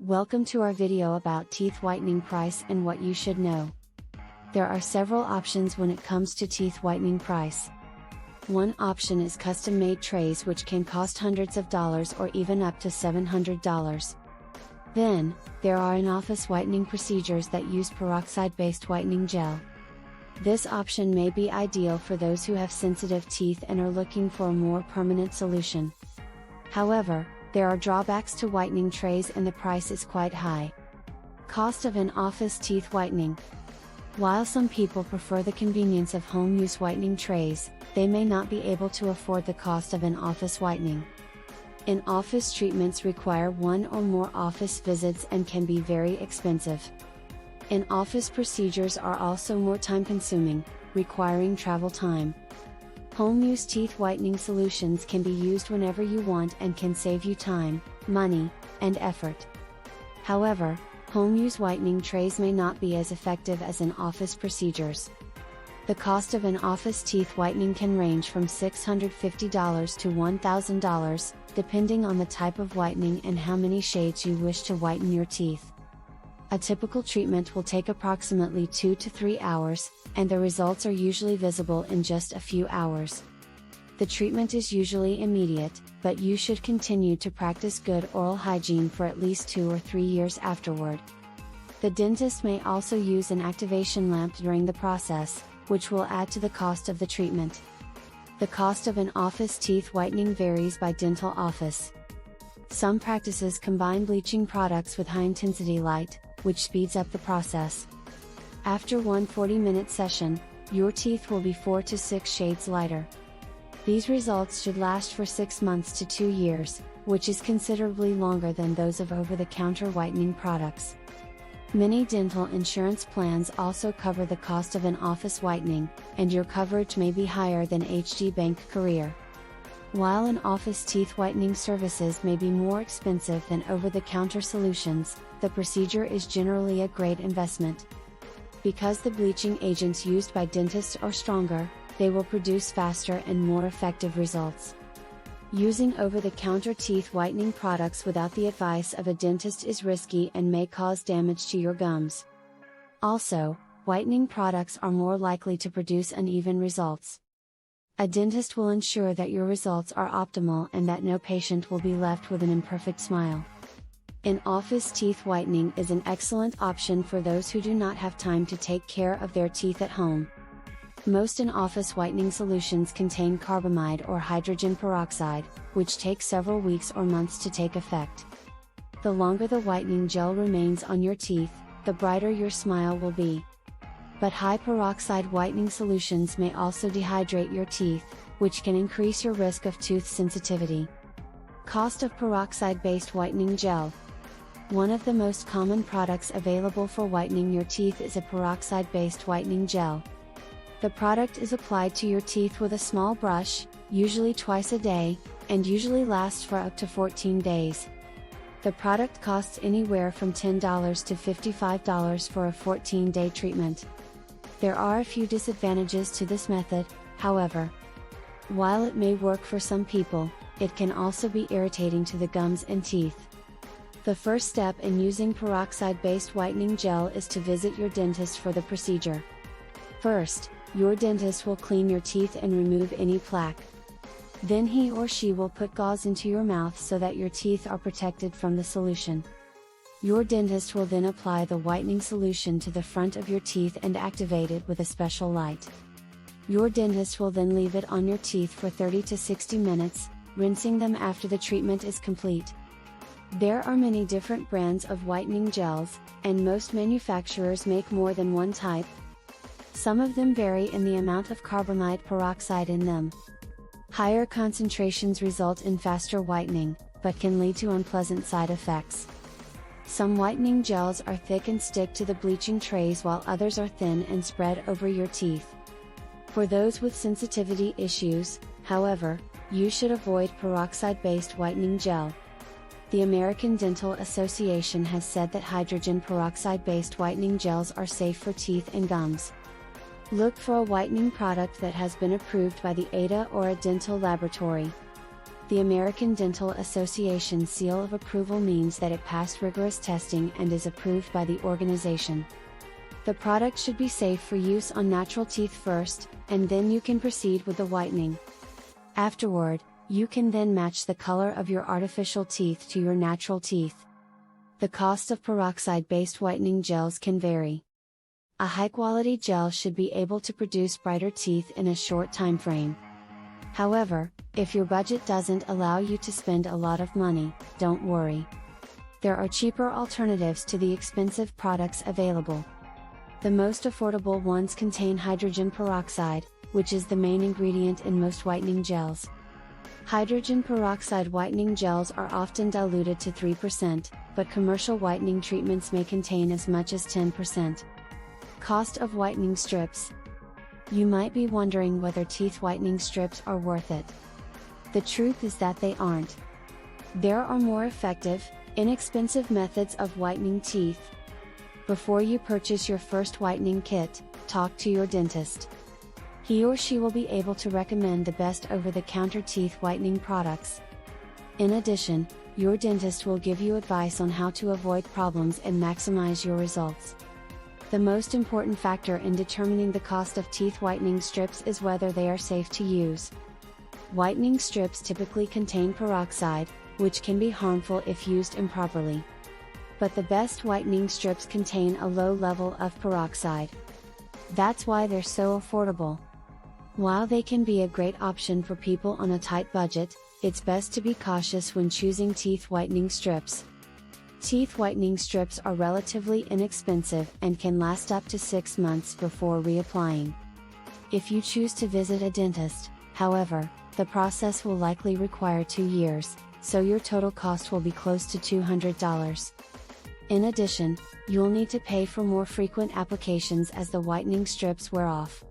Welcome to our video about teeth whitening price and what you should know. There are several options when it comes to teeth whitening price. One option is custom-made trays, which can cost hundreds of dollars or even up to $700. Then, there are in-office whitening procedures that use peroxide-based whitening gel. This option may be ideal for those who have sensitive teeth and are looking for a more permanent solution. However, there are drawbacks to whitening trays and the price is quite high. Cost of in-office teeth whitening. While some people prefer the convenience of home-use whitening trays, they may not be able to afford the cost of in-office whitening. In-office treatments require one or more office visits and can be very expensive. In-office procedures are also more time-consuming, requiring travel time. Home-use teeth whitening solutions can be used whenever you want and can save you time, money, and effort. However, home-use whitening trays may not be as effective as in-office procedures. The cost of in-office teeth whitening can range from $650 to $1,000, depending on the type of whitening and how many shades you wish to whiten your teeth. A typical treatment will take approximately 2 to 3 hours, and the results are usually visible in just a few hours. The treatment is usually immediate, but you should continue to practice good oral hygiene for at least 2 or 3 years afterward. The dentist may also use an activation lamp during the process, which will add to the cost of the treatment. The cost of in-office teeth whitening varies by dental office. Some practices combine bleaching products with high-intensity light, which speeds up the process. After one 40-minute session, your teeth will be 4 to 6 shades lighter. These results should last for 6 months to 2 years, which is considerably longer than those of over-the-counter whitening products. Many dental insurance plans also cover the cost of in-office whitening, and your coverage may be higher than HD Bank Career. While in-office teeth whitening services may be more expensive than over-the-counter solutions, the procedure is generally a great investment. Because the bleaching agents used by dentists are stronger, they will produce faster and more effective results. Using over-the-counter teeth whitening products without the advice of a dentist is risky and may cause damage to your gums. Also, whitening products are more likely to produce uneven results. A dentist will ensure that your results are optimal and that no patient will be left with an imperfect smile. In-office teeth whitening is an excellent option for those who do not have time to take care of their teeth at home. Most in-office whitening solutions contain carbamide or hydrogen peroxide, which takes several weeks or months to take effect. The longer the whitening gel remains on your teeth, the brighter your smile will be. But high peroxide whitening solutions may also dehydrate your teeth, which can increase your risk of tooth sensitivity. Cost of peroxide-based whitening gel. One of the most common products available for whitening your teeth is a peroxide-based whitening gel. The product is applied to your teeth with a small brush, usually twice a day, and usually lasts for up to 14 days. The product costs anywhere from $10 to $55 for a 14-day treatment. There are a few disadvantages to this method, however. While it may work for some people, it can also be irritating to the gums and teeth. The first step in using peroxide-based whitening gel is to visit your dentist for the procedure. First, your dentist will clean your teeth and remove any plaque. Then he or she will put gauze into your mouth so that your teeth are protected from the solution. Your dentist will then apply the whitening solution to the front of your teeth and activate it with a special light. Your dentist will then leave it on your teeth for 30 to 60 minutes, rinsing them after the treatment is complete. There are many different brands of whitening gels, and most manufacturers make more than one type. Some of them vary in the amount of carbamide peroxide in them. Higher concentrations result in faster whitening, but can lead to unpleasant side effects. Some whitening gels are thick and stick to the bleaching trays, while others are thin and spread over your teeth. For those with sensitivity issues, however, you should avoid peroxide-based whitening gel. The American Dental Association has said that hydrogen peroxide-based whitening gels are safe for teeth and gums. Look for a whitening product that has been approved by the ADA or a dental laboratory. The American Dental Association seal of approval means that it passed rigorous testing and is approved by the organization. The product should be safe for use on natural teeth first, and then you can proceed with the whitening. Afterward, you can then match the color of your artificial teeth to your natural teeth. The cost of peroxide-based whitening gels can vary. A high-quality gel should be able to produce brighter teeth in a short time frame. However, if your budget doesn't allow you to spend a lot of money, don't worry. There are cheaper alternatives to the expensive products available. The most affordable ones contain hydrogen peroxide, which is the main ingredient in most whitening gels. Hydrogen peroxide whitening gels are often diluted to 3%, but commercial whitening treatments may contain as much as 10%. Cost of whitening strips. You might be wondering whether teeth whitening strips are worth it. The truth is that they aren't. There are more effective, inexpensive methods of whitening teeth. Before you purchase your first whitening kit, talk to your dentist. He or she will be able to recommend the best over-the-counter teeth whitening products. In addition, your dentist will give you advice on how to avoid problems and maximize your results. The most important factor in determining the cost of teeth whitening strips is whether they are safe to use. Whitening strips typically contain peroxide, which can be harmful if used improperly. But the best whitening strips contain a low level of peroxide. That's why they're so affordable. While they can be a great option for people on a tight budget, it's best to be cautious when choosing teeth whitening strips. Teeth whitening strips are relatively inexpensive and can last up to 6 months before reapplying. If you choose to visit a dentist, however, the process will likely require 2 years, so your total cost will be close to $200. In addition, you'll need to pay for more frequent applications as the whitening strips wear off.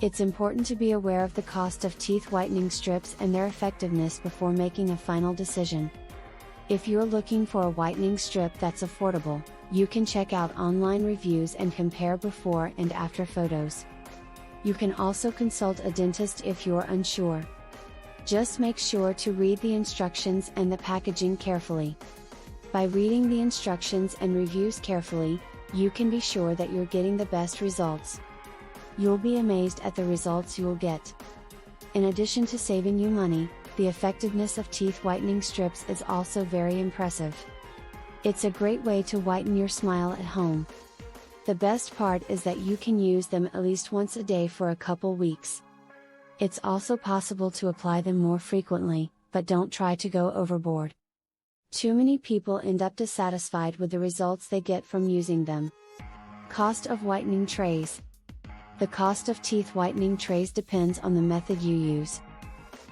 It's important to be aware of the cost of teeth whitening strips and their effectiveness before making a final decision. If you're looking for a whitening strip that's affordable, you can check out online reviews and compare before and after photos. You can also consult a dentist if you're unsure. Just make sure to read the instructions and the packaging carefully. By reading the instructions and reviews carefully, you can be sure that you're getting the best results. You'll be amazed at the results you'll get. In addition to saving you money, the effectiveness of teeth whitening strips is also very impressive. It's a great way to whiten your smile at home. The best part is that you can use them at least once a day for a couple weeks. It's also possible to apply them more frequently, but don't try to go overboard. Too many people end up dissatisfied with the results they get from using them. Cost of whitening trays. The cost of teeth whitening trays depends on the method you use.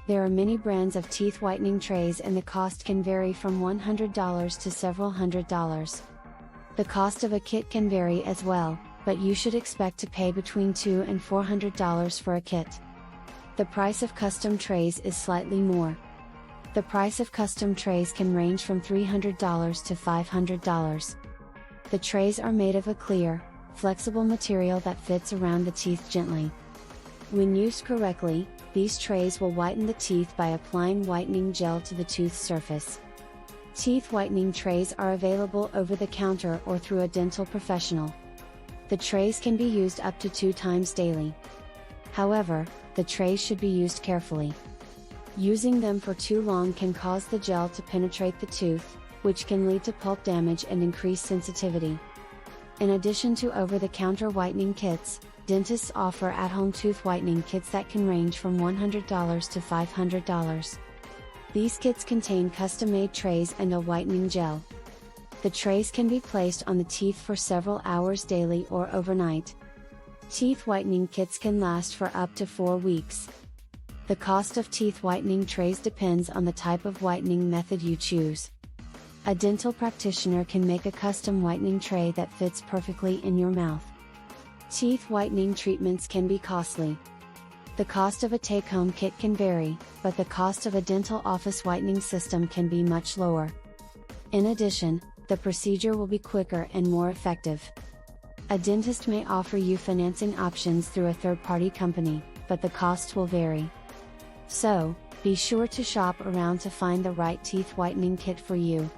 There are many brands of teeth whitening trays and the cost can vary from $100 to several $100s. The cost of a kit can vary as well, but you should expect to pay between $200 and $400 for a kit. The price of custom trays is slightly more. The price of custom trays can range from $300 to $500. The trays are made of a clear, flexible material that fits around the teeth gently. When used correctly, these trays will whiten the teeth by applying whitening gel to the tooth surface. Teeth whitening trays are available over the counter or through a dental professional. The trays can be used up to 2 times daily. However, the trays should be used carefully. Using them for too long can cause the gel to penetrate the tooth, which can lead to pulp damage and increased sensitivity. In addition to over-the-counter whitening kits, dentists offer at-home tooth whitening kits that can range from $100 to $500. These kits contain custom-made trays and a whitening gel. The trays can be placed on the teeth for several hours daily or overnight. Teeth whitening kits can last for up to 4 weeks. The cost of teeth whitening trays depends on the type of whitening method you choose. A dental practitioner can make a custom whitening tray that fits perfectly in your mouth. Teeth whitening treatments can be costly. The cost of a take-home kit can vary, but the cost of a dental office whitening system can be much lower. In addition, the procedure will be quicker and more effective. A dentist may offer you financing options through a third-party company, but the costs will vary. So, be sure to shop around to find the right teeth whitening kit for you.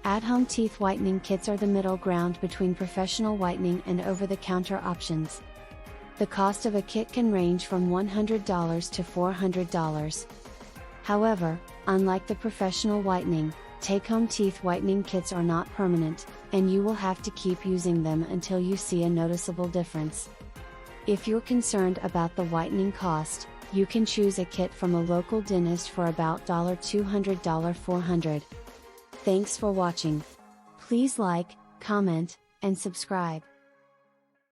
At-home teeth whitening kits are the middle ground between professional whitening and over-the-counter options. The cost of a kit can range from $100 to $400. However, unlike the professional whitening, take-home teeth whitening kits are not permanent, and you will have to keep using them until you see a noticeable difference. If you're concerned about the whitening cost, you can choose a kit from a local dentist for about $200 $400. Thanks for watching. Please like, comment, and subscribe.